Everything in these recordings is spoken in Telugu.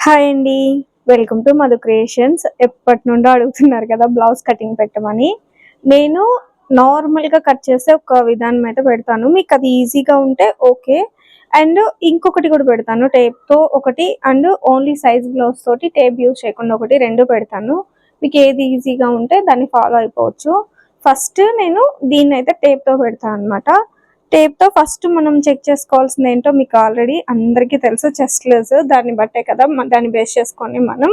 హాయ్ అండి. Welcome to Madhu creations. ఎప్పటి నుండో అడుగుతున్నారు కదా బ్లౌజ్ కటింగ్ పెట్టమని. నేను నార్మల్గా కట్ చేసే ఒక విధానం అయితే పెడతాను, మీకు అది ఈజీగా ఉంటే ఓకే. అండ్ ఇంకొకటి కూడా పెడతాను, టేప్తో ఒకటి అండ్ ఓన్లీ సైజ్ బ్లౌజ్ తోటి టేప్ యూజ్ చేయకుండా ఒకటి, రెండు పెడతాను. మీకు ఏది ఈజీగా ఉంటే దాన్ని ఫాలో అయిపోవచ్చు. ఫస్ట్ నేను దీన్ని అయితే టేప్తో పెడతాను అనమాట. టేప్తో ఫస్ట్ మనం చెక్ చేసుకోవాల్సింది ఏంటో మీకు ఆల్రెడీ అందరికీ తెలుసు, చెస్ట్ లూజ్. దాన్ని బట్టే కదా, దాన్ని బేస్ చేసుకొని మనం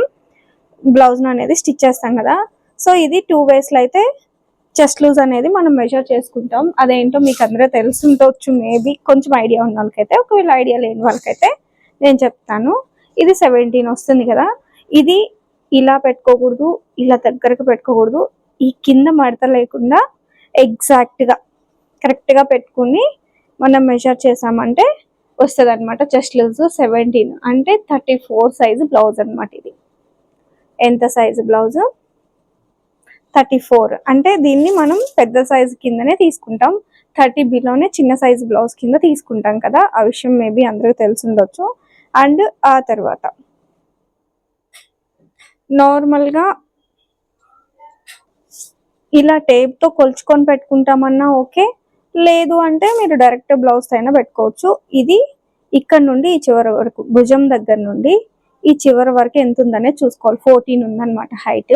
బ్లౌజ్ అనేది స్టిచ్ చేస్తాం కదా. సో ఇది 2 వేస్లో అయితే చెస్ట్ లూజ్ అనేది మనం మెజర్ చేసుకుంటాం. అదేంటో మీకు అందరూ తెలుసుండొచ్చు మేబీ, కొంచెం ఐడియా ఉన్న వాళ్ళకైతే. ఒకవేళ ఐడియా లేని వాళ్ళకైతే నేను చెప్తాను. ఇది 17 వస్తుంది కదా. ఇది ఇలా పెట్టుకోకూడదు, ఇలా దగ్గరకు పెట్టుకోకూడదు. ఈ కింద మడత లేకుండా ఎగ్జాక్ట్గా కరెక్ట్గా పెట్టుకుని మనం మెజర్ చేసామంటే వస్తుంది అనమాట చెస్ట్ లూజ్ 17, అంటే 34 సైజు బ్లౌజ్ అనమాట. ఇది ఎంత సైజు బ్లౌజ్? 34. అంటే దీన్ని మనం పెద్ద సైజు కిందనే తీసుకుంటాం, 30 బిలోనే చిన్న సైజు బ్లౌజ్ కింద తీసుకుంటాం కదా. ఆ విషయం మేబీ అందరికీ తెలిసిండొచ్చు. అండ్ ఆ తర్వాత నార్మల్గా ఇలా టేప్తో కొలుచుకొని పెట్టుకుంటామన్నా ఓకే, లేదు అంటే మీరు డైరెక్ట్ బ్లౌజ్ అయినా పెట్టుకోవచ్చు. ఇది ఇక్కడ నుండి ఈ చివరి వరకు, భుజం దగ్గర నుండి ఈ చివరి వరకు ఎంత ఉందనే చూసుకోవాలి. 14 ఉందన్నమాట హైట్.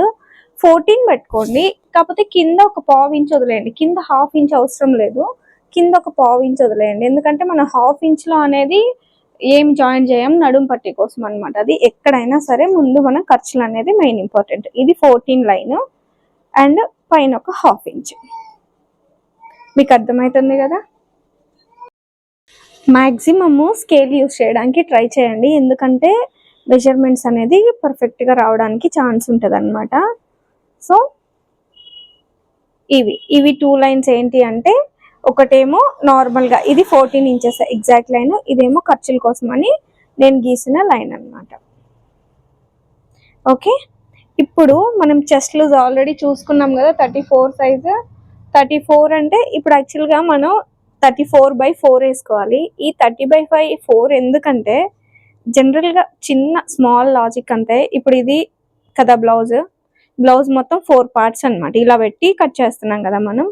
14 పెట్టుకోండి. కాకపోతే కింద ఒక ½ ఇంచ్ వదిలేయండి. కింద ½ ఇంచ్ అవసరం లేదు, కింద ఒక ½ ఇంచ్ వదిలేయండి. ఎందుకంటే మనం ½ ఇంచ్లో అనేది ఏం జాయిన్ చేయం, నడుం పట్టి కోసం అనమాట. అది ఎక్కడైనా సరే ముందు మనం ఖర్చులు అనేది మెయిన్ ఇంపార్టెంట్. ఇది 14 లైన్ అండ్ పైన ఒక ½ ఇంచ్. మీకు అర్థమవుతుంది కదా. మ్యాక్సిమము స్కేల్ యూస్ చేయడానికి ట్రై చేయండి, ఎందుకంటే మెజర్మెంట్స్ అనేది పర్ఫెక్ట్గా రావడానికి ఛాన్స్ ఉంటుంది అనమాట. సో ఇవి 2 లైన్స్ ఏంటి అంటే, ఒకటేమో నార్మల్గా ఇది 14 ఇంచెస్ ఎగ్జాక్ట్ లైన్, ఇదేమో ఖర్చుల కోసం అని నేను గీసిన లైన్ అనమాట. ఓకే, ఇప్పుడు మనం చెస్ట్ లూజ్ ఆల్రెడీ చూసుకున్నాం కదా, 34 సైజు. 34 అంటే ఇప్పుడు యాక్చువల్గా మనం 34/4 వేసుకోవాలి. ఈ 30/4 ఎందుకంటే జనరల్గా చిన్న స్మాల్ లాజిక్ అంతే. ఇప్పుడు ఇది కదా బ్లౌజ్ మొత్తం 4 పార్ట్స్ అనమాట. ఇలా పెట్టి కట్ చేస్తున్నాం కదా మనం.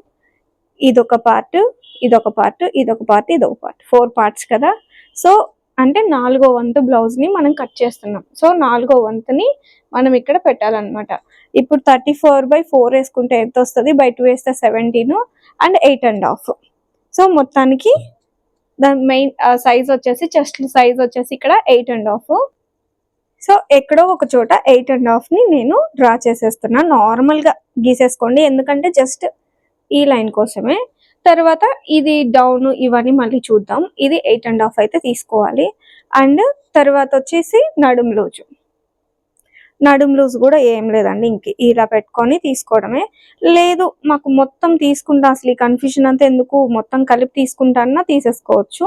ఇదొక పార్ట్, ఇదొక పార్ట్, ఇదొక పార్ట్, ఇదొక పార్ట్, 4 పార్ట్స్ కదా. సో అంటే 4వ వంతు బ్లౌజ్ని మనం కట్ చేస్తున్నాం. సో 4వ వంతుని మనం ఇక్కడ పెట్టాలన్నమాట. ఇప్పుడు 34/4 వేసుకుంటే ఎంత వస్తుంది? బై 2 వేస్తే 17 అండ్ 8.5. సో మొత్తానికి దాని మెయిన్ సైజ్ వచ్చేసి, చెస్ట్ సైజ్ వచ్చేసి ఇక్కడ 8.5. సో ఎక్కడో ఒక చోట 8.5ని నేను డ్రా చేసేస్తున్నా. నార్మల్గా గీసేసుకోండి, ఎందుకంటే జస్ట్ ఈ లైన్ కోసమే. తర్వాత ఇది డౌన్ ఇవన్నీ మళ్ళీ చూద్దాం. ఇది 8.5 అయితే తీసుకోవాలి. అండ్ తర్వాత వచ్చేసి నడుం లూజ్ కూడా ఏం లేదండి, ఇంక ఇలా పెట్టుకొని తీసుకోవడమే. లేదు మాకు మొత్తం తీసుకుంటా, అసలు ఈ కన్ఫ్యూజన్ అంతా ఎందుకు, మొత్తం కలిపి తీసుకుంటానన్నా తీసేసుకోవచ్చు.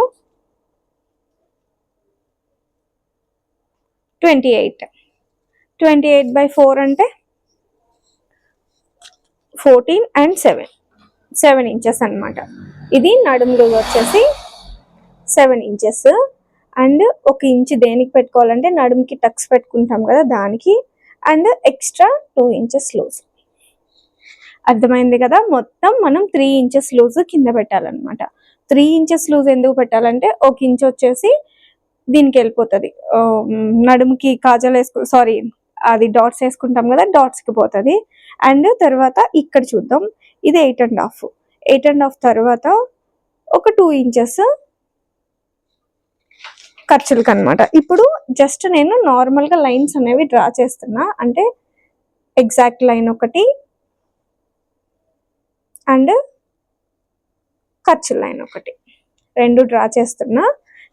28/4 అంటే 14 అండ్ 7 ఇంచెస్ అనమాట. ఇది నడుం లూజ్ వచ్చేసి 7 ఇంచెస్. అండ్ 1 ఇంచ్ దేనికి పెట్టుకోవాలంటే నడుముకి టక్స్ పెట్టుకుంటాం కదా దానికి, అండ్ ఎక్స్ట్రా 2 ఇంచెస్ లూజ్. అర్థమైంది కదా. మొత్తం మనం 3 ఇంచెస్ లూజ్ కింద పెట్టాలన్నమాట. 3 ఇంచెస్ లూజ్ ఎందుకు పెట్టాలంటే 1 ఇంచ్ వచ్చేసి దీనికి వెళ్ళిపోతుంది, నడుముకి కాజల్ అది డాట్స్ వేసుకుంటాం కదా, డాట్స్కి పోతుంది. అండ్ తర్వాత ఇక్కడ చూద్దాం, ఇది 8.5 తర్వాత ఒక 2 ఇంచెస్ ఖర్చులకు అనమాట. ఇప్పుడు జస్ట్ నేను నార్మల్గా లైన్స్ అనేవి డ్రా చేస్తున్నా, అంటే ఎగ్జాక్ట్ లైన్ ఒకటి అండ్ ఖర్చు లైన్ ఒకటి, రెండు డ్రా చేస్తున్నా.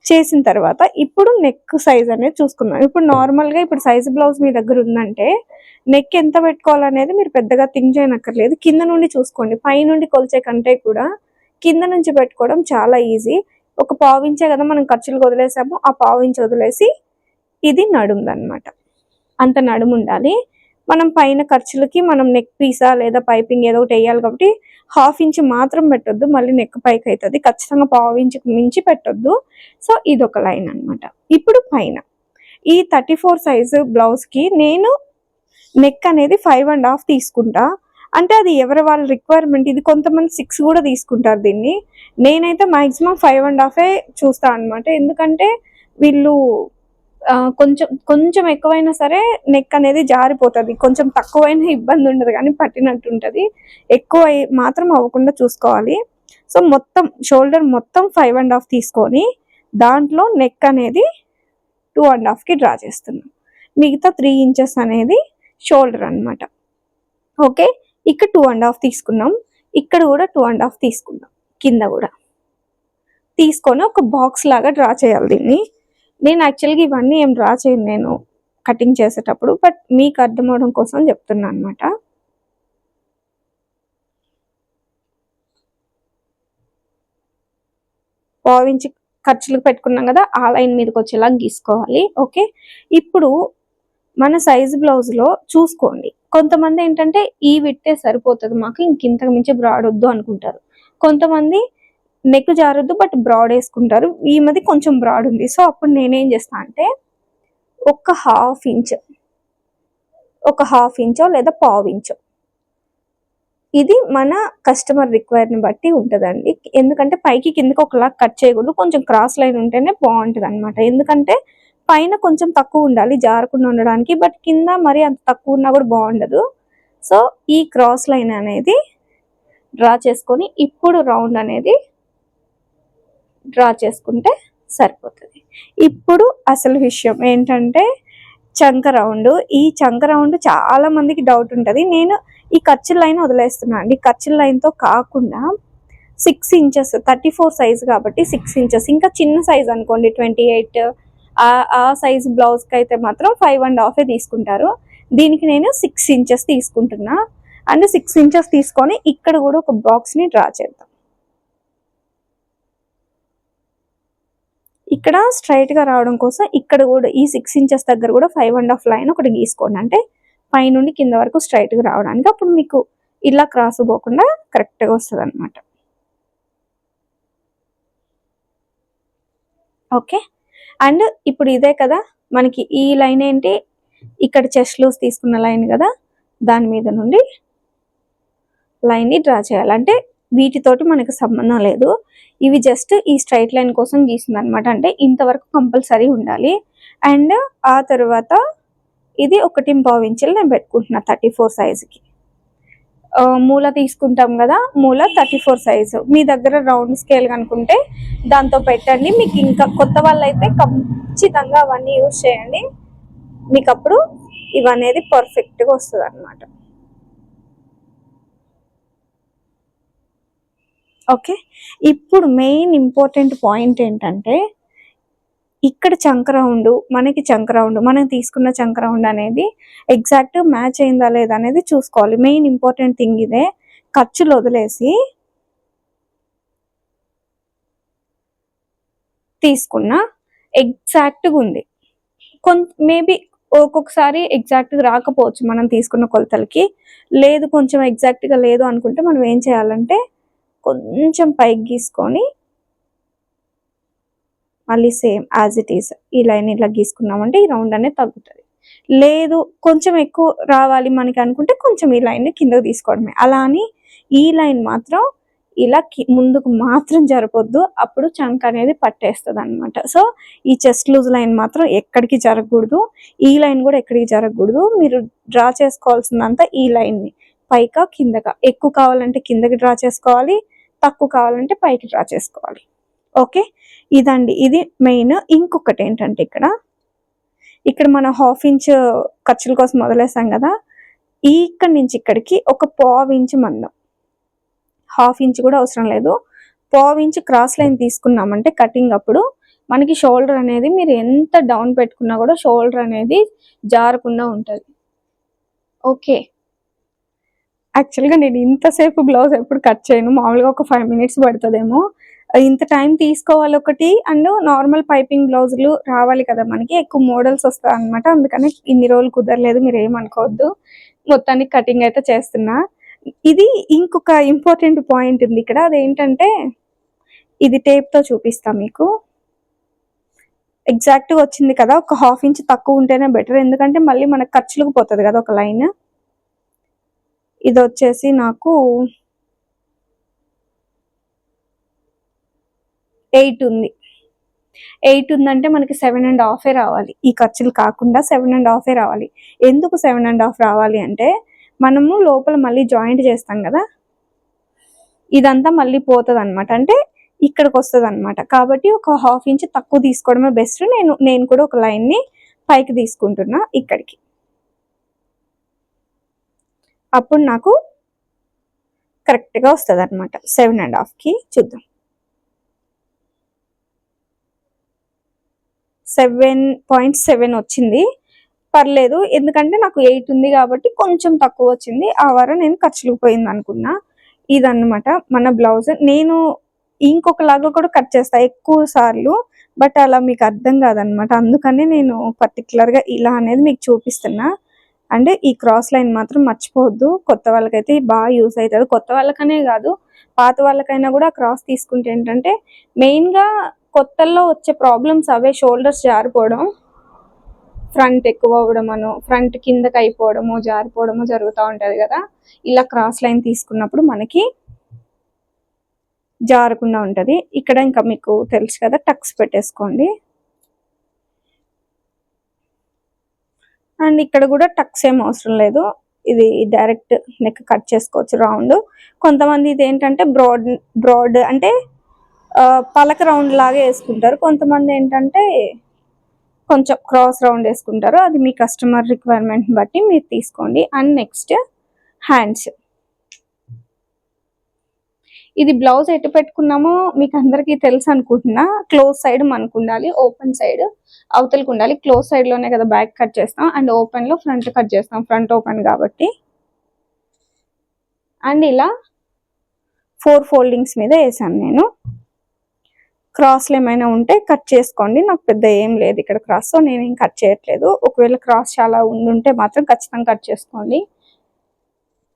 చేసిన తర్వాత ఇప్పుడు నెక్ సైజ్ అనేది చూసుకున్నాం. ఇప్పుడు నార్మల్గా ఇప్పుడు సైజ్ బ్లౌజ్ మీ దగ్గర ఉందంటే నెక్ ఎంత పెట్టుకోవాలనేది మీరు పెద్దగా థింక్ చేయనక్కర్లేదు, కింద నుండి చూసుకోండి. పై నుండి కొలిచే కంటే కూడా కింద నుంచి పెట్టుకోవడం చాలా ఈజీ. ఒక ½ ఇంచే కదా మనం ఖర్చులు వదిలేసాము, ఆ ½ ఇంచ్ వదిలేసి ఇది నడుముదనమాట, అంత నడుము ఉండాలి. మనం పైన ఖర్చులకి మనం నెక్ పీసా లేదా పైపింగ్ ఏదో ఒకటి వేయాలి కాబట్టి ½ ఇంచ్ మాత్రం పెట్టొద్దు, మళ్ళీ నెక్ పైకి అవుతుంది. ఖచ్చితంగా ½ ఇంచుకి మించి పెట్టొద్దు. సో ఇదొక లైన్ అనమాట. ఇప్పుడు పైన ఈ 34 సైజు బ్లౌజ్కి నేను నెక్ అనేది 5.5 తీసుకుంటా. అంటే అది ఎవరి వాళ్ళ రిక్వైర్మెంట్. ఇది కొంతమంది 6 కూడా తీసుకుంటారు దీన్ని. నేనైతే మాక్సిమం 5.5 చూస్తాను అనమాట. ఎందుకంటే వీళ్ళు కొంచెం కొంచెం ఎక్కువైనా సరే నెక్ అనేది జారిపోతుంది. కొంచెం తక్కువైనా ఇబ్బంది ఉండదు, కానీ పట్టినట్టు ఉంటుంది. ఎక్కువ మాత్రం అవ్వకుండా చూసుకోవాలి. సో మొత్తం షోల్డర్ మొత్తం 5.5 తీసుకొని దాంట్లో నెక్ అనేది 2.5కి డ్రా చేస్తున్నాం. మిగతా 3 ఇంచెస్ అనేది షోల్డర్ అనమాట. ఓకే, ఇక్కడ 2.5 తీసుకున్నాం, ఇక్కడ కూడా 2.5 తీసుకున్నాం. కింద కూడా తీసుకొని ఒక బాక్స్ లాగా డ్రా చేయాలి దీన్ని. నేను యాక్చువల్గా ఇవన్నీ ఏం డ్రా చేయను నేను కటింగ్ చేసేటప్పుడు, బట్ మీకు అర్థం అవడం కోసం చెప్తున్నా అనమాట. పావించి ఖర్చులకు పెట్టుకున్నాం కదా, ఆ లైన్ మీదకి వచ్చేలా గీసుకోవాలి. ఓకే, ఇప్పుడు మన సైజు బ్లౌజ్లో చూసుకోండి. కొంతమంది ఏంటంటే ఈ విట్టే సరిపోతుంది మాకు, ఇంకింతకు మించి బ్రాడ్ వద్దు అనుకుంటారు. కొంతమంది నెక్ జారొద్దు బట్ బ్రాడ్ వేసుకుంటారు. ఈ మధ్య కొంచెం బ్రాడ్ ఉంది. సో అప్పుడు నేనేం చేస్తా అంటే ఒక హాఫ్ ఇంచో లేదా పావు ఇంచో, ఇది మన కస్టమర్ రిక్వైర్ని బట్టి ఉంటుందండి. ఎందుకంటే పైకి కిందకి ఒకలా కట్ చేయకూడదు, కొంచెం క్రాస్ లైన్ ఉంటేనే బాగుంటుంది అనమాట. ఎందుకంటే పైన కొంచెం తక్కువ ఉండాలి జారకుండా ఉండడానికి, బట్ కింద మరి అంత తక్కువ ఉన్నా కూడా బాగుండదు. సో ఈ క్రాస్ లైన్ అనేది డ్రా చేసుకొని ఇప్పుడు రౌండ్ అనేది డ్రా చేసుకుంటే సరిపోతుంది. ఇప్పుడు అసలు విషయం ఏంటంటే చంక రౌండ్. ఈ చంక రౌండ్ చాలా మందికి డౌట్ ఉంటుంది. నేను ఈ ఖర్చుల లైన్ వదిలేస్తున్నా అండి. ఖర్చుల లైన్తో కాకుండా 6 ఇంచెస్ 34 సైజ్ కాబట్టి 6 ఇంచెస్, ఇంకా చిన్న సైజ్ అనుకోండి 28 ఆ సైజ్ బ్లౌజ్కి అయితే మాత్రం 5.5 తీసుకుంటారు. దీనికి నేను 6 ఇంచెస్ తీసుకుంటున్నా. అండ్ 6 ఇంచెస్ తీసుకొని ఇక్కడ కూడా ఒక బాక్స్ని డ్రా చేద్దాం. ఇక్కడ స్ట్రైట్గా రావడం కోసం ఇక్కడ కూడా ఈ 6 ఇంచెస్ దగ్గర కూడా 5.5 లైన్ ఒకటి గీసుకోండి. అంటే పైనుండి కింద వరకు స్ట్రైట్గా రావడానికి. అప్పుడు మీకు ఇలా క్రాస్ పోకుండా కరెక్ట్గా వస్తుంది అనమాట. ఓకే, అండ్ ఇప్పుడు ఇదే కదా మనకి ఈ లైన్ ఏంటి, ఇక్కడ చెస్ట్ లూజ్ తీసుకున్న లైన్ కదా, దాని మీద నుండి లైన్ని డ్రా చేయాలి. అంటే వీటితోటి మనకు సంబంధం లేదు, ఇవి జస్ట్ ఈ స్ట్రైట్ లైన్ కోసం గీసింది అనమాట. అంటే ఇంతవరకు కంపల్సరీ ఉండాలి. అండ్ ఆ తర్వాత ఇది 1.5 ఇంచులు నేను పెట్టుకుంటున్నా 34 సైజుకి. మూల తీసుకుంటాం కదా, మూల 34 సైజు. మీ దగ్గర రౌండ్ స్కేల్ కనుకుంటే దాంతో పెట్టండి. మీకు ఇంకా కొత్త వాళ్ళు అయితే ఖచ్చితంగా అవన్నీ యూజ్ చేయండి, మీకు అప్పుడు ఇవనేది పర్ఫెక్ట్గా వస్తుంది అనమాట. ఓకే, ఇప్పుడు మెయిన్ ఇంపార్టెంట్ పాయింట్ ఏంటంటే ఇక్కడ చంక రౌండ్, మనం తీసుకున్న చంక రౌండ్ అనేది ఎగ్జాక్ట్ మ్యాచ్ అయిందా లేదా అనేది చూసుకోవాలి. మెయిన్ ఇంపార్టెంట్ థింగ్ ఇదే. ఖర్చులు వదిలేసి తీసుకున్న ఎగ్జాక్ట్గా ఉంది. మేబీ ఒక్కొక్కసారి ఎగ్జాక్ట్గా రాకపోవచ్చు మనం తీసుకున్న కొలతలకి. లేదు కొంచెం ఎగ్జాక్ట్గా లేదు అనుకుంటే మనం ఏం చేయాలంటే కొంచెం పైకి గీసుకొని మళ్ళీ సేమ్ యాజ్ ఇట్ ఈస్ ఈ లైన్ ఇలా గీసుకున్నామంటే ఈ రౌండ్ అనేది తగ్గుతుంది. లేదు కొంచెం ఎక్కువ రావాలి మనకి అనుకుంటే కొంచెం ఈ లైన్ కిందకు తీసుకోవడమే. అలా అని ఈ లైన్ మాత్రం ఇలా ముందుకు మాత్రం జరగొద్దు, అప్పుడు చంక్ అనేది పట్టేస్తుంది అనమాట. సో ఈ చెస్ట్ లూజ్ లైన్ మాత్రం ఎక్కడికి జరగకూడదు, ఈ లైన్ కూడా ఎక్కడికి జరగకూడదు. మీరు డ్రా చేసుకోవాల్సిందంతా ఈ లైన్ని పైకా కిందగా. ఎక్కువ కావాలంటే కిందకి డ్రా చేసుకోవాలి, తక్కువ కావాలంటే పైకి డ్రా చేసుకోవాలి. ఓకే, ఇదండి, ఇది మెయిన్. ఇంకొకటి ఏంటంటే ఇక్కడ మనం 1/2 ఇంచ్ ఖర్చుల కోసం వదిలేసాం కదా, ఇక్కడి నుంచి ఇక్కడికి ఒక 1/4 ఇంచ్ మందం, 1/2 ఇంచ్ కూడా అవసరం లేదు, 1/4 ఇంచ్ క్రాస్ లైన్ తీసుకున్నామంటే కటింగ్ అప్పుడు మనకి షోల్డర్ అనేది మీరు ఎంత డౌన్ పెట్టుకున్నా కూడా షోల్డర్ అనేది జారకుండా ఉంటుంది. ఓకే, యాక్చువల్గా నేను ఇంతసేపు బ్లౌజ్ ఎప్పుడు కట్ చేయను, మామూలుగా ఒక 5 మినిట్స్ పడుతుందేమో. ఇంత టైం తీసుకోవాలి ఒకటి, అండ్ నార్మల్ పైపింగ్ బ్లౌజులు రావాలి కదా మనకి, ఎక్కువ మోడల్స్ వస్తాయి అనమాట. అందుకని ఇన్ని రోజులు కుదరలేదు, మీరు ఏమనుకోవద్దు. మొత్తానికి కటింగ్ అయితే చేస్తున్నా. ఇది ఇంకొక ఇంపార్టెంట్ పాయింట్ ఉంది ఇక్కడ, అదేంటంటే ఇది టేప్తో చూపిస్తా మీకు. ఎగ్జాక్ట్గా వచ్చింది కదా, ఒక హాఫ్ ఇంచ్ తక్కువ ఉంటేనే బెటర్, ఎందుకంటే మళ్ళీ మనకు ఖర్చులకు పోతుంది కదా ఒక లైన్. ఇది వచ్చేసి నాకు 8 ఉంది. 8 ఉందంటే మనకి 7.5 రావాలి, ఈ ఖర్చులు కాకుండా 7.5 రావాలి. ఎందుకు 7.5 రావాలి అంటే మనము లోపల మళ్ళీ జాయింట్ చేస్తాం కదా, ఇదంతా మళ్ళీ పోతుంది అనమాట, అంటే ఇక్కడికి వస్తుంది అనమాట. కాబట్టి ఒక హాఫ్ ఇంచ్ తక్కువ తీసుకోవడమే బెస్ట్. నేను కూడా ఒక లైన్ని పైకి తీసుకుంటున్నా ఇక్కడికి, అప్పుడు నాకు కరెక్ట్గా వస్తుంది అనమాట. 7.5కి చూద్దాం. 7.7 వచ్చింది, పర్లేదు, ఎందుకంటే నాకు 8 ఉంది కాబట్టి కొంచెం తక్కువ వచ్చింది. ఆ వారం నేను ఖర్చులకు పోయింది అనుకున్నా. ఇదన్నమాట మన బ్లౌజ్. నేను ఇంకొకలాగా కూడా కట్ చేస్తా ఎక్కువ సార్లు, బట్ అలా మీకు అర్థం కాదనమాట, అందుకని నేను పర్టికులర్గా ఇలా అనేది మీకు చూపిస్తున్నా. అంటే ఈ క్రాస్ లైన్ మాత్రం మర్చిపోవద్దు, కొత్త వాళ్ళకైతే బాగా యూస్ అవుతుంది. కొత్త వాళ్ళకనే కాదు, పాత వాళ్ళకైనా కూడా క్రాస్ తీసుకుంటే ఏంటంటే మెయిన్గా కొత్తల్లో వచ్చే ప్రాబ్లమ్స్ అవే, షోల్డర్స్ జారిపోవడం, ఫ్రంట్ ఎక్కువ అవ్వడం, ఫ్రంట్ కిందకి అయిపోవడము, జారిపోవడము జరుగుతూ ఉంటుంది కదా. ఇలా క్రాస్ లైన్ తీసుకున్నప్పుడు మనకి జారకుండా ఉంటుంది. ఇక్కడ ఇంకా మీకు తెలుసు కదా, టక్స్ పెట్టేసుకోండి. అండ్ ఇక్కడ కూడా టక్స్ ఏం అవసరం లేదు, ఇది డైరెక్ట్ నెక్ కట్ చేసుకోవచ్చు రౌండ్. కొంతమంది ఇది ఏంటంటే బ్రాడ్ అంటే పలక రౌండ్ లాగా వేసుకుంటారు, కొంతమంది ఏంటంటే కొంచెం క్రాస్ రౌండ్ వేసుకుంటారు. అది మీ కస్టమర్ రిక్వైర్మెంట్ బట్టి మీరు తీసుకోండి. And next hands. ఇది బ్లౌజ్ ఎటు పెట్టుకున్నామో మీకు అందరికీ తెలుసు అనుకుంటున్నా. క్లోజ్ సైడ్ మనకు ఉండాలి, ఓపెన్ సైడ్ అవతలకు ఉండాలి. క్లోజ్ సైడ్ లోనే కదా బ్యాక్ కట్ చేస్తాం, అండ్ ఓపెన్ లో ఫ్రంట్ కట్ చేస్తాం, ఫ్రంట్ ఓపెన్ కాబట్టి. అండ్ ఇలా 4 ఫోల్డింగ్స్ మీద వేసాను నేను. క్రాస్లు ఏమైనా ఉంటే కట్ చేసుకోండి, నాకు పెద్ద ఏం లేదు ఇక్కడ క్రాస్, సో నేనేం కట్ చేయట్లేదు. ఒకవేళ క్రాస్ చాలా ఉండుంటే మాత్రం ఖచ్చితంగా కట్ చేసుకోండి.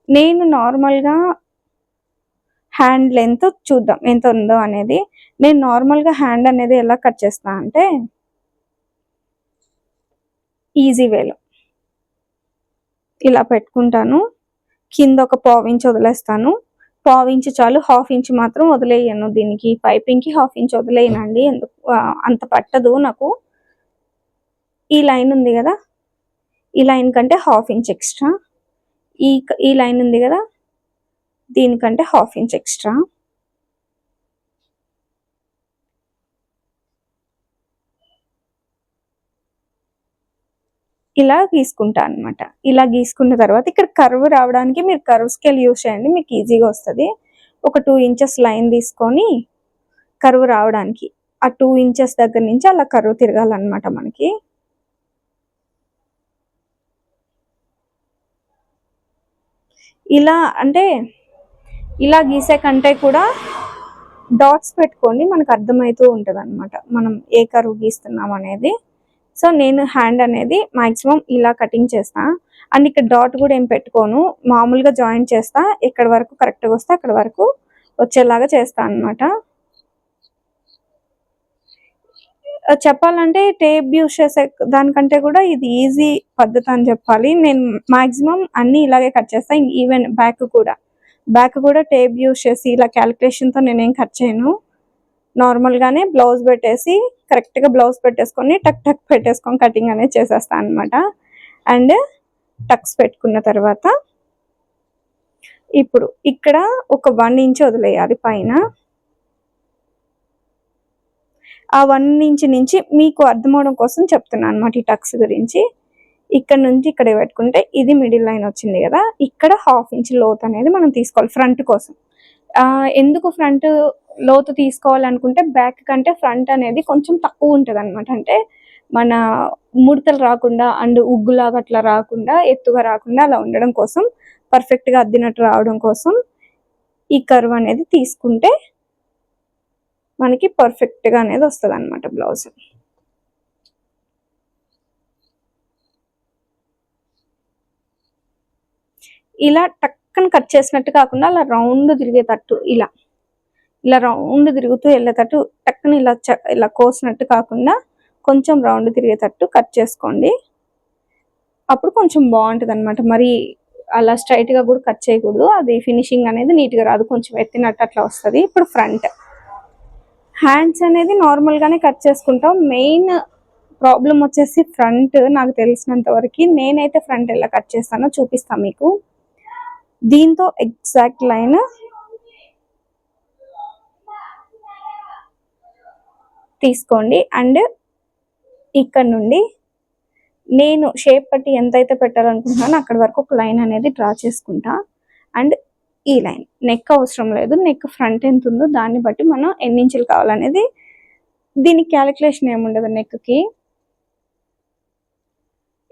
నేను నార్మల్గా హ్యాండ్ లెంత్ చూద్దాం ఎంత ఉందో అనేది. నేను నార్మల్గా హ్యాండ్ అనేది ఎలా కట్ చేస్తా అంటే ఈజీ వేలో ఇలా పెట్టుకుంటాను, కింద ఒక 1/4 ఇంచ్ వదిలేస్తాను. 1/4 ఇంచ్ చాలు, 1/2 ఇంచ్ మాత్రం వదిలేయను. దీనికి పైపింగ్కి 1/2 ఇంచ్ వదిలేయనండి, ఎందుకు అంత పట్టదు నాకు. ఈ లైన్ ఉంది కదా, ఈ లైన్ కంటే 1/2 ఇంచ్ ఎక్స్ట్రా. ఈ లైన్ ఉంది కదా, దీనికంటే 1/2 ఇంచ్ ఎక్స్ట్రా. ఇలా గీసుకుంటా అనమాట. ఇలా గీసుకున్న తర్వాత ఇక్కడ కర్వ్ రావడానికి మీరు కర్వ్ స్కేల్ యూజ్ చేయండి, మీకు ఈజీగా వస్తుంది. ఒక 2 ఇంచెస్ లైన్ తీసుకొని కర్వ్ రావడానికి, ఆ 2 ఇంచెస్ దగ్గర నుంచి అలా కర్వ్ తిరగాలన్నమాట మనకి. ఇలా అంటే ఇలా గీసే కంటే కూడా డాట్స్ పెట్టుకొని మనకు అర్థమవుతూ ఉంటుంది అనమాట మనం ఏ కర్వ్ గీస్తున్నాం అనేది. సో నేను హ్యాండ్ అనేది మాక్సిమం ఇలా కటింగ్ చేస్తా. అండ్ ఇక్కడ డాట్ కూడా ఏం పెట్టుకోను, మామూలుగా జాయిన్ చేస్తా, ఎక్కడి వరకు కరెక్ట్గా వస్తే అక్కడ వరకు వచ్చేలాగా చేస్తా అనమాట. చెప్పాలంటే టేప్ యూస్ చేసే దానికంటే కూడా ఇది ఈజీ పద్ధతి అని చెప్పాలి. నేను మాక్సిమం అన్ని ఇలాగే కట్ చేస్తా. ఈవెన్ బ్యాక్ కూడా టేప్ యూస్ చేసి ఇలా క్యాలిక్యులేషన్తో నేనేం కట్ చేయను. నార్మల్గానే బ్లౌజ్ పెట్టేసి కరెక్ట్గా బ్లౌజ్ పెట్టేసుకొని టక్ టక్ పెట్టేసుకొని కటింగ్ అనేది చేసేస్తాను అనమాట. అండ్ టక్స్ పెట్టుకున్న తర్వాత ఇప్పుడు ఇక్కడ ఒక 1 ఇంచ్ వదిలేయాలి పైన. ఆ 1 ఇంచ్ నుంచి మీకు అర్థమవడం కోసం చెప్తున్నాను అనమాట ఈ టక్స్ గురించి. ఇక్కడ నుంచి ఇక్కడ పెట్టుకుంటే ఇది మిడిల్ లైన్ వచ్చింది కదా, ఇక్కడ 1/2 ఇంచ్ లోతు అనేది మనం తీసుకోవాలి ఫ్రంట్ కోసం. ఎందుకు ఫ్రంట్ లోతు తీసుకోవాలనుకుంటే బ్యాక్ కంటే ఫ్రంట్ అనేది కొంచెం తక్కువ ఉంటుంది అనమాట. అంటే మన ముడతలు రాకుండా అండ్ ఉగ్గులాగా అట్లా రాకుండా, ఎత్తుగా రాకుండా అలా ఉండడం కోసం, పర్ఫెక్ట్గా అద్దినట్టు రావడం కోసం ఈ కర్వ్ అనేది తీసుకుంటే మనకి పర్ఫెక్ట్గా అనేది వస్తుంది అనమాట బ్లౌజ్. ఇలా టక్కన కట్ చేసినట్టు కాకుండా అలా రౌండ్ తిరిగేటట్టు, ఇలా రౌండ్ తిరుగుతూ వెళ్ళేటట్టు టక్కన ఇలా కోసినట్టు కాకుండా కొంచెం రౌండ్ తిరిగేటట్టు కట్ చేసుకోండి. అప్పుడు కొంచెం బాగుంటుంది అనమాట. మరి అలా స్ట్రైట్గా కూడా కట్ చేయకూడదు, అది ఫినిషింగ్ అనేది నీట్గా రాదు, కొంచెం ఎత్తినట్టు అట్లా వస్తుంది. ఇప్పుడు ఫ్రంట్ హ్యాండ్స్ అనేది నార్మల్గానే కట్ చేసుకుంటాం. మెయిన్ ప్రాబ్లం వచ్చేసి ఫ్రంట్. నాకు తెలిసినంత వరకు నేనైతే ఫ్రంట్ ఎలా కట్ చేస్తానో చూపిస్తాను మీకు. దీంతో ఎగ్జాక్ట్ లైన్ తీసుకోండి. అండ్ ఇక్కడ నుండి నేను షేప్ పట్టి ఎంతైతే పెట్టాలనుకుంటున్నానో అక్కడి వరకు ఒక లైన్ అనేది డ్రా చేసుకుంటా. అండ్ ఈ లైన్ నెక్ అవసరం లేదు, నెక్ ఫ్రంట్ ఎంత ఉందో దాన్ని బట్టి మనం ఎన్ని ఇంచులు కావాలనేది, దీనికి క్యాలిక్యులేషన్ ఏముండదు నెక్కి.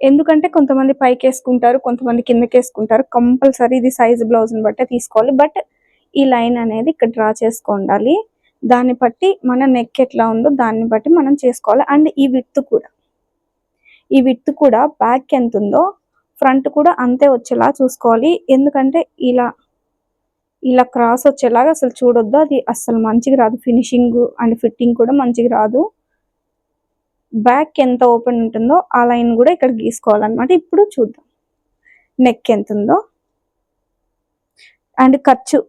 ఎందుకంటే కొంతమంది పైకి వేసుకుంటారు, కొంతమంది కిందకి వేసుకుంటారు. కంపల్సరీ ఇది సైజ్ బ్లౌజ్ని బట్టే తీసుకోవాలి. బట్ ఈ లైన్ అనేది ఇక్కడ డ్రా చేసుకోవాలి. దాన్ని బట్టి మన నెక్ ఎట్లా ఉందో దాన్ని బట్టి మనం చేసుకోవాలి. అండ్ ఈ విడ్త్ కూడా బ్యాక్ ఎంత ఉందో ఫ్రంట్ కూడా అంతే వచ్చేలా చూసుకోవాలి. ఎందుకంటే ఇలా క్రాస్ వచ్చేలాగా అసలు చూడొద్దు, అది అసలు మంచిగా రాదు. ఫినిషింగ్ అండ్ ఫిట్టింగ్ కూడా మంచిగా రాదు. బ్యాక్ ఎంత ఓపెన్ ఉంటుందో ఆ లైన్ కూడా ఇక్కడ గీసుకోవాలన్నమాట. ఇప్పుడు చూద్దాం నెక్ ఎంత ఉందో. అండ్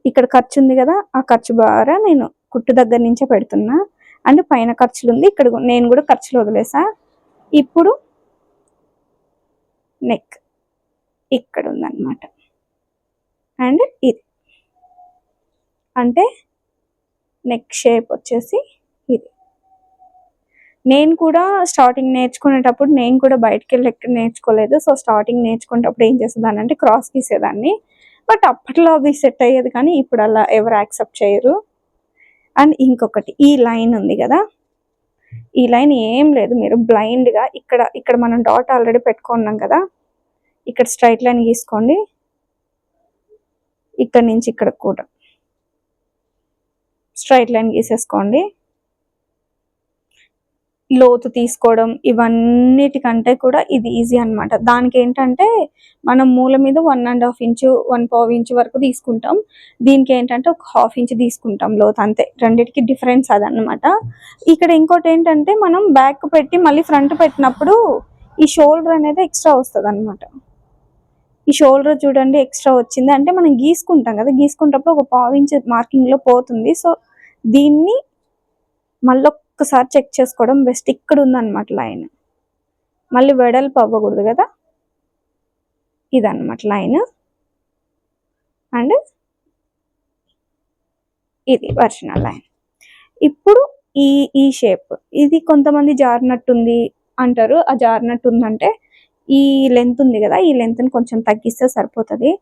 ఇక్కడ ఖర్చు ఉంది కదా, ఆ ఖర్చు ద్వారా నేను కుట్టు దగ్గర నుంచే పెడుతున్నా. అండ్ పైన ఖర్చులు ఉంది, ఇక్కడ నేను కూడా ఖర్చులు వదిలేసా. ఇప్పుడు నెక్ ఇక్కడ ఉందన్నమాట. అండ్ ఇది అంటే నెక్ షేప్ వచ్చేసి ఇది. నేను కూడా స్టార్టింగ్ నేర్చుకునేటప్పుడు నేను కూడా బయటకు వెళ్ళి ఎక్కడ నేర్చుకోలేదు. సో స్టార్టింగ్ నేర్చుకునేటప్పుడు ఏం చేసేదాన్ని అంటే క్రాస్ గీసేదాన్ని. బట్ అప్పట్లో అది సెట్ అయ్యేది, కానీ ఇప్పుడు అలా ఎవరు యాక్సెప్ట్ చేయరు. అండ్ ఇంకొకటి, ఈ లైన్ ఉంది కదా, ఈ లైన్ ఏం లేదు, మీరు బ్లైండ్గా ఇక్కడ మనం డాట్ ఆల్రెడీ పెట్టుకున్నాం కదా, ఇక్కడ స్ట్రైట్ లైన్ గీసుకోండి. ఇక్కడ నుంచి ఇక్కడ కూడా స్ట్రైట్ లైన్ గీసేసుకోండి. లోతు తీసుకోవడం ఇవన్నిటికంటే కూడా ఇది ఈజీ అనమాట. దానికి ఏంటంటే మనం మూల మీద 1.5 ఇంచు 1.25 ఇంచు వరకు తీసుకుంటాం. దీనికి ఏంటంటే ఒక 1/2 ఇంచు తీసుకుంటాం లోతు, అంతే. రెండిటికి డిఫరెన్స్ అదనమాట. ఇక్కడ ఇంకోటి ఏంటంటే మనం బ్యాక్ పెట్టి మళ్ళీ ఫ్రంట్ పెట్టినప్పుడు ఈ షోల్డర్ అనేది ఎక్స్ట్రా వస్తుంది అనమాట. ఈ షోల్డర్ చూడండి ఎక్స్ట్రా వచ్చింది అంటే మనం గీసుకుంటాం కదా, గీసుకుంటప్పుడు ఒక 1/2 ఇంచు మార్కింగ్లో పోతుంది. సో దీన్ని మళ్ళీ ఒక్కసారి చెక్ చేసుకోవడం బెస్ట్. ఇక్కడ ఉందన్నమాట లైన్, మళ్ళీ వెడల్పు అవ్వకూడదు కదా, ఇదన్నమాట లైన్. అండ్ ఇది ఒరిజినల్ లైన్. ఇప్పుడు ఈ షేప్ ఇది కొంతమంది జారినట్టుంది అంటారు. ఆ జారినట్టు ఉందంటే ఈ లెంత్ ఉంది కదా, ఈ లెంత్ని కొంచెం తగ్గిస్తే సరిపోతుంది.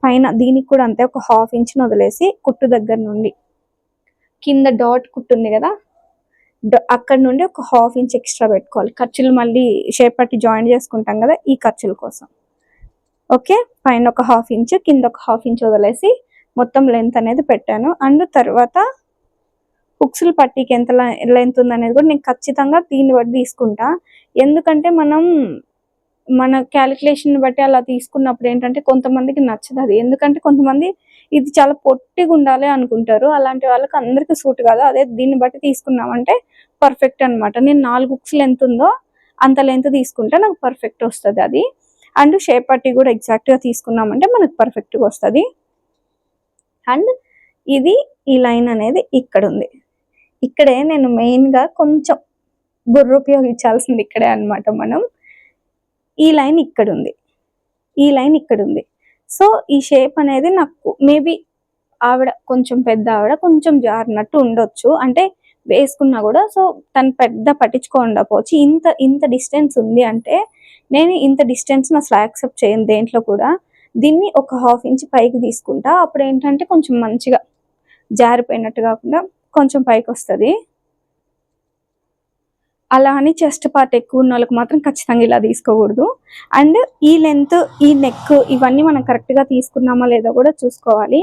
పైన దీనికి కూడా అంతే, ఒక 1/2 ఇంచుని వదిలేసి కుట్టు దగ్గర నుండి కింద డాట్ కుట్టు ఉంది కదా, అక్కడ నుండి ఒక 1/2 ఇంచ్ ఎక్స్ట్రా పెట్టుకోవాలి. ఖర్చులు మళ్ళీ షేప్ పట్టి జాయిన్ చేసుకుంటాం కదా, ఈ ఖర్చుల కోసం. ఓకే, పైన ఒక 1/2 ఇంచ్, కింద ఒక 1/2 ఇంచ్ వదిలేసి మొత్తం లెంత్ అనేది పెట్టాను. అండ్ తర్వాత హుక్స్లు పట్టీకి ఎంత లెంత్ ఉందనేది కూడా నేను ఖచ్చితంగా దీన్ని బట్టి తీసుకుంటా. ఎందుకంటే మన క్యాలిక్యులేషన్ బట్టి అలా తీసుకున్నప్పుడు ఏంటంటే కొంతమందికి నచ్చదు అది. ఎందుకంటే కొంతమంది ఇది చాలా పొట్టిగా ఉండాలి అనుకుంటారు, అలాంటి వాళ్ళకి అందరికీ సూట్ కాదు. అదే దీన్ని బట్టి తీసుకున్నామంటే పర్ఫెక్ట్ అనమాట. నేను 4 హుక్స్ లెంత్ ఉందో అంత లెంత్ తీసుకుంటే నాకు పర్ఫెక్ట్ వస్తుంది అది. అండ్ షేప్ పట్టి కూడా ఎగ్జాక్ట్గా తీసుకున్నామంటే మనకు పర్ఫెక్ట్గా వస్తుంది. అండ్ ఈ లైన్ అనేది ఇక్కడ ఉంది. ఇక్కడే నేను మెయిన్గా కొంచెం బుర్ర ఉపయోగించాల్సింది ఇక్కడే అనమాట. మనం ఈ లైన్ ఇక్కడ ఉంది, ఈ లైన్ ఇక్కడ ఉంది. సో ఈ షేప్ అనేది నాకు మేబీ ఆవిడ కొంచెం పెద్ద ఆవిడ కొంచెం జారినట్టు ఉండొచ్చు, అంటే వేసుకున్నా కూడా. సో తను పెద్ద పట్టించుకోకపోవచ్చు. ఇంత డిస్టెన్స్ ఉంది అంటే నేను ఇంత డిస్టెన్స్ అసలు యాక్సెప్ట్ చేయను దేంట్లో కూడా. దీన్ని ఒక 1/2 ఇంచ్ పైకి తీసుకుంటా. అప్పుడు ఏంటంటే కొంచెం మంచిగా జారిపోయినట్టు కాకుండా కొంచెం పైకి వస్తుంది. అలా అని చెస్ట్ పార్ట్ ఎక్కువ ఉన్న వాళ్ళకి మాత్రం ఖచ్చితంగా ఇలా తీసుకోకూడదు. అండ్ ఈ లెంత్, ఈ నెక్ ఇవన్నీ మనం కరెక్ట్గా తీసుకున్నామా లేదో కూడా చూసుకోవాలి.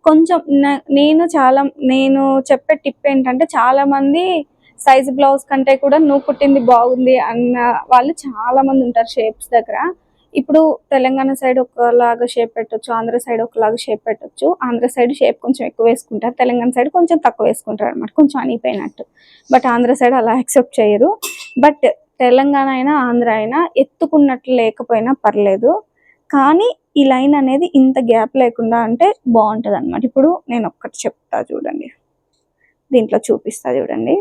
కొంచెం నేను చెప్పే టిప్ ఏంటంటే, చాలామంది సైజ్ బ్లౌజ్ కంటే కూడా నువ్వు కుట్టింది బాగుంది అన్న వాళ్ళు చాలామంది ఉంటారు షేప్స్ దగ్గర. ఇప్పుడు తెలంగాణ సైడ్ ఒకలాగా షేప్ పెట్టొచ్చు, ఆంధ్ర సైడ్ ఒకలాగా షేప్ పెట్టొచ్చు. ఆంధ్ర సైడ్ షేప్ కొంచెం ఎక్కువ వేసుకుంటారు, తెలంగాణ సైడ్ కొంచెం తక్కువ వేసుకుంటారు అనమాట, కొంచెం అనిపోయినట్టు. బట్ ఆంధ్ర సైడ్ అలా యాక్సెప్ట్ చేయరు. బట్ తెలంగాణ అయినా ఆంధ్ర అయినా ఎత్తుకున్నట్లు లేకపోయినా పర్లేదు, కానీ ఈ లైన్ అనేది ఇంత గ్యాప్ లేకుండా అంటే బాగుంటుంది అనమాట. ఇప్పుడు నేను ఒక్కటి చెప్తా చూడండి, దీంట్లో చూపిస్తా చూడండి.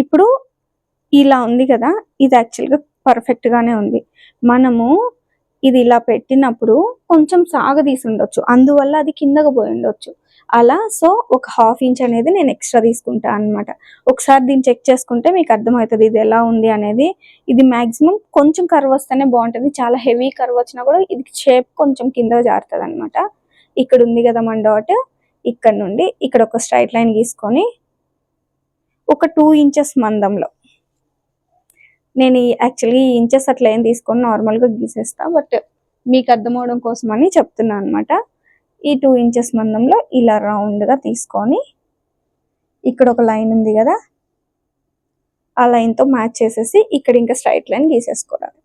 ఇప్పుడు ఇలా ఉంది కదా, ఇది యాక్చువల్గా పర్ఫెక్ట్గానే ఉంది. మనము ఇది ఇలా పెట్టినప్పుడు కొంచెం సాగదీసి ఉండొచ్చు, అందువల్ల అది కిందకు పోయి ఉండొచ్చు అలా. సో ఒక 1/2 ఇంచ్ అనేది నేను ఎక్స్ట్రా తీసుకుంటా అనమాట. ఒకసారి దీన్ని చెక్ చేసుకుంటే మీకు అర్థమవుతుంది ఇది ఎలా ఉంది అనేది. ఇది మాక్సిమం కొంచెం కర్వ్ వస్తేనే బాగుంటుంది, చాలా హెవీ కర్వ్ వచ్చినా కూడా ఇది షేప్ కొంచెం కింద జారుతుంది అనమాట. ఇక్కడ ఉంది కదా మన డాట్, ఇక్కడ నుండి ఇక్కడ ఒక స్ట్రైట్ లైన్ గీసుకొని ఒక 2 ఇంచెస్ మందంలో, నేను యాక్చువల్లీ ఈ ఇంచెస్ అట్లా ఏం తీసుకొని నార్మల్గా గీసేస్తా, బట్ మీకు అర్థం అవడం కోసం అని చెప్తున్నాను అనమాట. ఈ 2 ఇంచెస్ మందంలో ఇలా రౌండ్గా తీసుకొని ఇక్కడ ఒక లైన్ ఉంది కదా, ఆ లైన్తో మ్యాచ్ చేసేసి ఇక్కడ ఇంకా స్ట్రైట్ లైన్ గీసేసుకోవాలి.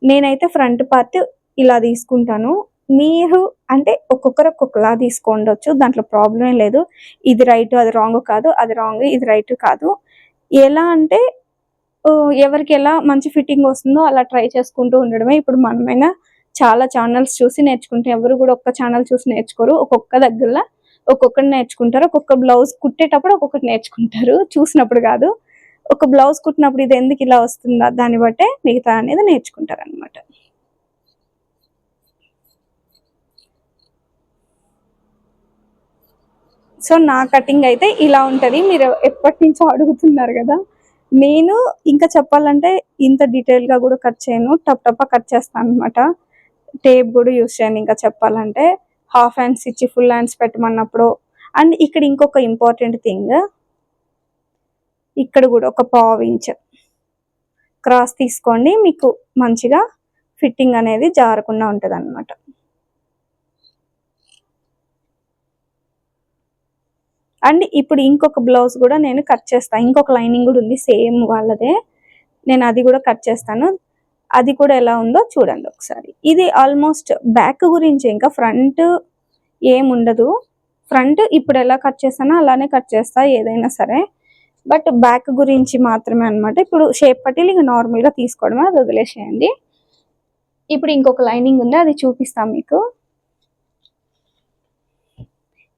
నేనైతే ఫ్రంట్ పార్ట్ ఇలా తీసుకుంటాను, మీరు అంటే ఒక్కొక్కరు ఒక్కొక్కలా తీసుకోండొచ్చు, దాంట్లో ప్రాబ్లం లేదు. ఇది రైట్ అది రాంగ్ కాదు, అది రాంగ్ ఇది రైట్ కాదు. ఎలా అంటే ఎవరికి ఎలా మంచి ఫిట్టింగ్ వస్తుందో అలా ట్రై చేసుకుంటూ ఉండడమే. ఇప్పుడు మనమైనా చాలా ఛానల్స్ చూసి నేర్చుకుంటే, ఎవరు కూడా ఒక్క ఛానల్ చూసి నేర్చుకోరు, ఒక్కొక్క దగ్గరలో ఒక్కొక్కటి నేర్చుకుంటారు. ఒక్కొక్క బ్లౌజ్ కుట్టేటప్పుడు ఒక్కొక్కటి నేర్చుకుంటారు, చూసినప్పుడు కాదు. ఒక బ్లౌజ్ కుట్టినప్పుడు ఇది ఎందుకు ఇలా వస్తుందా దాన్ని బట్టే మిగతా అనేది నేర్చుకుంటారు అనమాట. సో నా కటింగ్ అయితే ఇలా ఉంటుంది. మీరు ఎప్పటి నుంచో అడుగుతున్నారు కదా, నేను ఇంకా చెప్పాలంటే ఇంత డీటెయిల్గా కూడా కట్ చేయను, టప్ కట్ చేస్తాను అనమాట. టేప్ కూడా యూస్ చేయను ఇంకా చెప్పాలంటే. హాఫ్ హ్యాండ్స్ ఇచ్చి ఫుల్ హ్యాండ్స్ పెట్టమన్నప్పుడు. అండ్ ఇక్కడ ఇంకొక ఇంపార్టెంట్ థింగ్, ఇక్కడ కూడా ఒక 1/2 ఇంచ్ క్రాస్ తీసుకోండి, మీకు మంచిగా ఫిట్టింగ్ అనేది జారకుండా ఉంటుంది అనమాట. అండ్ ఇప్పుడు ఇంకొక బ్లౌజ్ కూడా నేను కట్ చేస్తాను, ఇంకొక లైనింగ్ కూడా ఉంది సేమ్ వాళ్ళదే, నేను అది కూడా కట్ చేస్తాను. అది కూడా ఎలా ఉందో చూడండి ఒకసారి. ఇది ఆల్మోస్ట్ బ్యాక్ గురించి, ఇంకా ఫ్రంట్ ఏముండదు. ఫ్రంట్ ఇప్పుడు ఎలా కట్ చేస్తానో అలానే కట్ చేస్తా ఏదైనా సరే, బట్ బ్యాక్ గురించి మాత్రమే అనమాట. ఇప్పుడు షేప్ పట్టీలు ఇంకా నార్మల్గా తీసుకోవడమే, అది వదిలేసేయండి. ఇప్పుడు ఇంకొక లైనింగ్ ఉంది, అది చూపిస్తాం మీకు.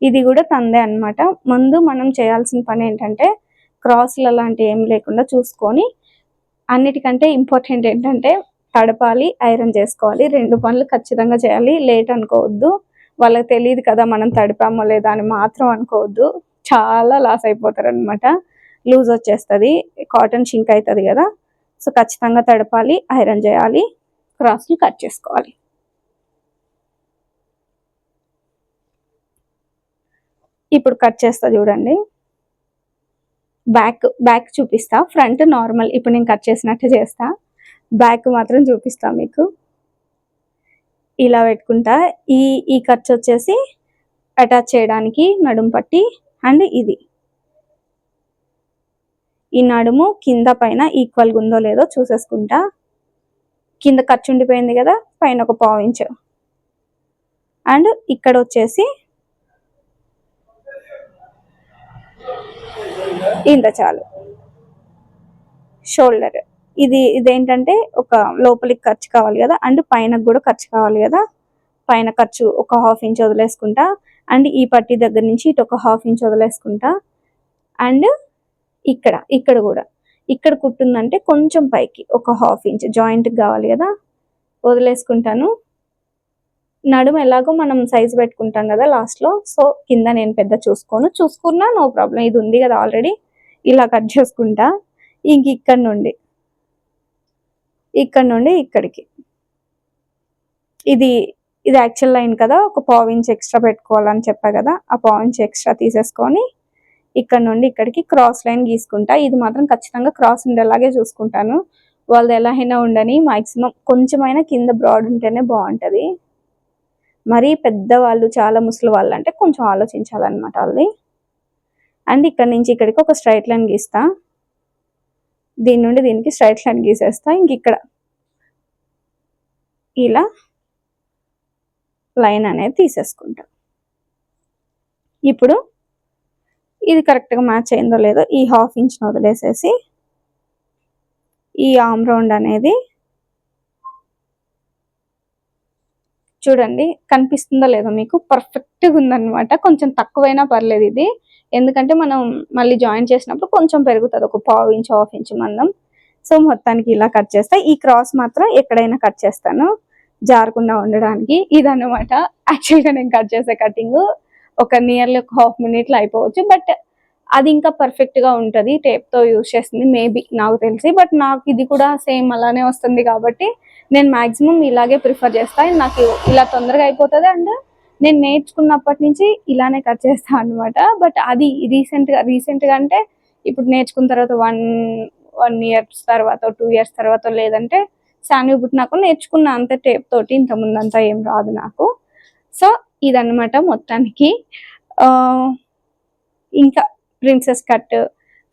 ఇది కూడా తందే అనమాట. ముందు మనం చేయాల్సిన పని ఏంటంటే క్రాస్లు అలాంటివి ఏం లేకుండా చూసుకొని, అన్నిటికంటే ఇంపార్టెంట్ ఏంటంటే తడపాలి, ఐరన్ చేసుకోవాలి. 2 పనులు ఖచ్చితంగా చేయాలి. లేట్ అనుకోవద్దు, వాళ్ళకి తెలియదు కదా మనం తడిపామో లేదా అని మాత్రం అనుకోవద్దు, చాలా లాస్ అయిపోతారు అనమాట. లూజ్ వచ్చేస్తుంది, కాటన్ షింక్ అవుతుంది కదా. సో ఖచ్చితంగా తడపాలి, ఐరన్ చేయాలి, క్రాస్లు కట్ చేసుకోవాలి. ఇప్పుడు కట్ చేస్తా చూడండి. బ్యాక్ చూపిస్తా, ఫ్రంట్ నార్మల్ ఇప్పుడు నేను కట్ చేసినట్టు చేస్తా, బ్యాక్ మాత్రం చూపిస్తా మీకు. ఇలా పెట్టుకుంటా. ఈ ఖర్చు వచ్చేసి అటాచ్ చేయడానికి నడుము పట్టి, అండ్ ఇది ఈ నడుము కింద పైన ఈక్వల్గా ఉందో లేదో చూసేసుకుంటా. కింద ఖర్చు ఉండిపోయింది కదా, పైన ఒక 1/2 ఇంచ్, అండ్ ఇక్కడ వచ్చేసి ఇంత చాలు. షోల్డర్ ఇదేంటంటే ఒక లోపలికి ఖర్చు కావాలి కదా, అండ్ పైన కూడా ఖర్చు కావాలి కదా. పైన ఖర్చు ఒక 1/2 ఇంచ్ వదిలేసుకుంటా, అండ్ ఈ పట్టి దగ్గర నుంచి ఇటు ఒక 1/2 ఇంచ్ వదిలేసుకుంటా. అండ్ ఇక్కడ కూడా ఇక్కడ కుట్టుందంటే కొంచెం పైకి ఒక 1/2 ఇంచ్ జాయింట్కి కావాలి కదా, వదిలేసుకుంటాను. నడుము ఎలాగో మనం సైజు పెట్టుకుంటాం కదా లాస్ట్లో, సో కింద నేను పెద్ద చూసుకున్నా నో ప్రాబ్లం, ఇది ఉంది కదా ఆల్రెడీ. ఇలా కట్ చేసుకుంటా. ఇంక ఇక్కడ నుండి ఇక్కడికి, ఇది యాక్చువల్ లైన్ కదా, ఒక 1/2 ఇంచ్ ఎక్స్ట్రా పెట్టుకోవాలని చెప్పా కదా, ఆ 1/2 ఇంచ్ ఎక్స్ట్రా తీసేసుకొని ఇక్కడ నుండి ఇక్కడికి క్రాస్ లైన్ గీసుకుంటా. ఇది మాత్రం ఖచ్చితంగా క్రాస్ ఉండేలాగే చూసుకుంటాను, వాళ్ళది ఎలా అయినా ఉండని, మాక్సిమం కొంచెమైనా కింద బ్రాడ్ ఉంటేనే బాగుంటుంది. మరీ పెద్దవాళ్ళు చాలా ముసలి వాళ్ళు అంటే కొంచెం ఆలోచించాలన్నమాట వాళ్ళది. అండ్ ఇక్కడ నుంచి ఇక్కడికి ఒక స్ట్రైట్ లైన్ గీస్తా, దీని నుండి దీనికి స్ట్రైట్ లైన్ గీసేస్తా. ఇంక ఇక్కడ ఇలా లైన్ అనేది తీసేసుకుంటా. ఇప్పుడు ఇది కరెక్ట్గా మ్యాచ్ అయిందో లేదో ఈ 1/2 ఇంచ్ వదిలేసేసి ఈ ఆర్మ్ రౌండ్ అనేది చూడండి, కనిపిస్తుందో లేదో మీకు, పర్ఫెక్ట్గా ఉందన్నమాట. కొంచెం తక్కువైనా పర్లేదు ఇది, ఎందుకంటే మనం మళ్ళీ జాయిన్ చేసినప్పుడు కొంచెం పెరుగుతుంది, ఒక 1/4 ఇంచ్ 1/2 ఇంచ్ మందం. సో మొత్తానికి ఇలా కట్ చేస్తా. ఈ క్రాస్ మాత్రం ఎక్కడైనా కట్ చేస్తాను జారకుండా ఉండడానికి. ఇదన్నమాట యాక్చువల్గా నేను కట్ చేసే కటింగ్. ఒక నియర్లీ ఒక 1/2 minute అయిపోవచ్చు, బట్ అది ఇంకా పర్ఫెక్ట్గా ఉంటుంది టేప్తో యూజ్ చేస్తుంది మేబీ, నాకు తెలిసి. బట్ నాకు ఇది కూడా సేమ్ అలానే వస్తుంది కాబట్టి నేను మ్యాక్సిమం ఇలాగే ప్రిఫర్ చేస్తాను. నాకు ఇలా తొందరగా అయిపోతుంది అండ్ నేను నేర్చుకున్నప్పటి నుంచి ఇలానే కట్ చేస్తాను అనమాట. బట్ అది రీసెంట్గా అంటే ఇప్పుడు నేర్చుకున్న తర్వాత 1 year తర్వాత 2 years తర్వాత, లేదంటే శాన్వి పుట్టినాక నేర్చుకున్న అంత టేప్ తోటి, ఇంతకుముందు అంతా ఏం రాదు నాకు. సో ఇదన్నమాట మొత్తానికి. ఇంకా ప్రిన్సెస్ కట్,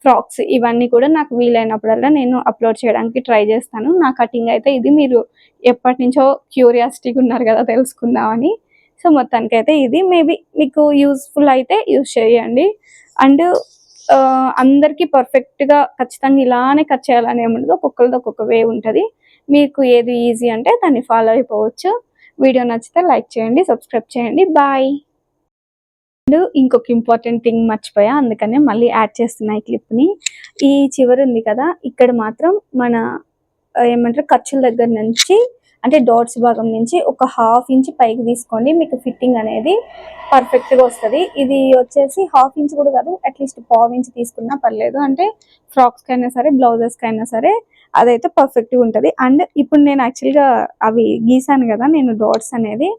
ఫ్రాక్స్ ఇవన్నీ కూడా నాకు వీలైనప్పుడల్లా నేను అప్లోడ్ చేయడానికి ట్రై చేస్తాను. నా కటింగ్ అయితే ఇది. మీరు ఎప్పటి నుంచో క్యూరియాసిటీగా ఉన్నారు కదా తెలుసుకుందామని. సో మొత్తానికి అయితే ఇది. మేబీ మీకు యూస్ఫుల్ అయితే యూజ్ చేయండి. అండ్ అందరికీ పర్ఫెక్ట్గా ఖచ్చితంగా ఇలానే కట్ చేయాలని ఏముండదు, ఒక్కొక్కరిది ఒక్కొక్క వే ఉంటుంది. మీకు ఏది ఈజీ అంటే దాన్ని ఫాలో అయిపోవచ్చు. వీడియో నచ్చితే లైక్ చేయండి, సబ్స్క్రైబ్ చేయండి. బాయ్. ఇంకొక ఇంపార్టెంట్ థింగ్ మర్చిపోయా, అందుకనే మళ్ళీ యాడ్ చేస్తున్నా ఈ క్లిప్ని. ఈ చివరి ఉంది కదా, ఇక్కడ మాత్రం మన ఏమంటారు ఖర్చుల దగ్గర నుంచి, అంటే డాట్స్ భాగం నుంచి ఒక 1/2 ఇంచ్ పైకి తీసుకోండి, మీకు ఫిట్టింగ్ అనేది పర్ఫెక్ట్గా వస్తుంది. ఇది వచ్చేసి 1/2 ఇంచ్ కూడా కాదు, అట్లీస్ట్ 1/4 ఇంచ్ తీసుకున్నా పర్లేదు. అంటే ఫ్రాక్స్కి అయినా సరే, బ్లౌజెస్కి అయినా సరే అదైతే పర్ఫెక్ట్గా ఉంటుంది. అండ్ ఇప్పుడు నేను యాక్చువల్గా అవి గీసాను కదా నేను డాట్స్ అనేది,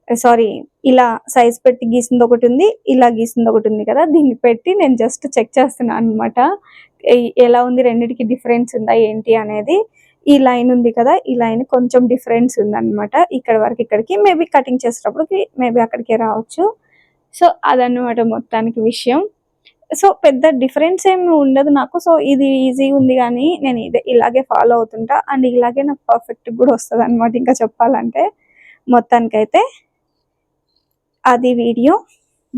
సారీ, ఇలా సైజ్ పెట్టి గీసింది ఒకటి ఉంది, ఇలా గీసింది ఒకటి ఉంది కదా, దీన్ని పెట్టి నేను జస్ట్ చెక్ చేస్తున్నాను అనమాట, ఎలా ఉంది, రెండింటికి డిఫరెన్స్ ఉందా ఏంటి అనేది. ఈ లైన్ ఉంది కదా, ఈ లైన్ కొంచెం డిఫరెన్స్ ఉందన్నమాట, ఇక్కడ వరకు ఇక్కడికి. మేబీ కటింగ్ చేసేటప్పటికి మేబీ అక్కడికే రావచ్చు. సో అదన్నమాట మొత్తానికి విషయం. సో పెద్ద డిఫరెన్స్ ఏమి ఉండదు నాకు. సో ఇది ఈజీగా ఉంది కానీ నేను ఇలాగే ఫాలో అవుతుంటా, అండ్ ఇలాగే నాకు పర్ఫెక్ట్ కూడా వస్తుంది అనమాట ఇంకా చెప్పాలంటే. మొత్తానికైతే అది వీడియో.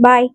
బాయ్.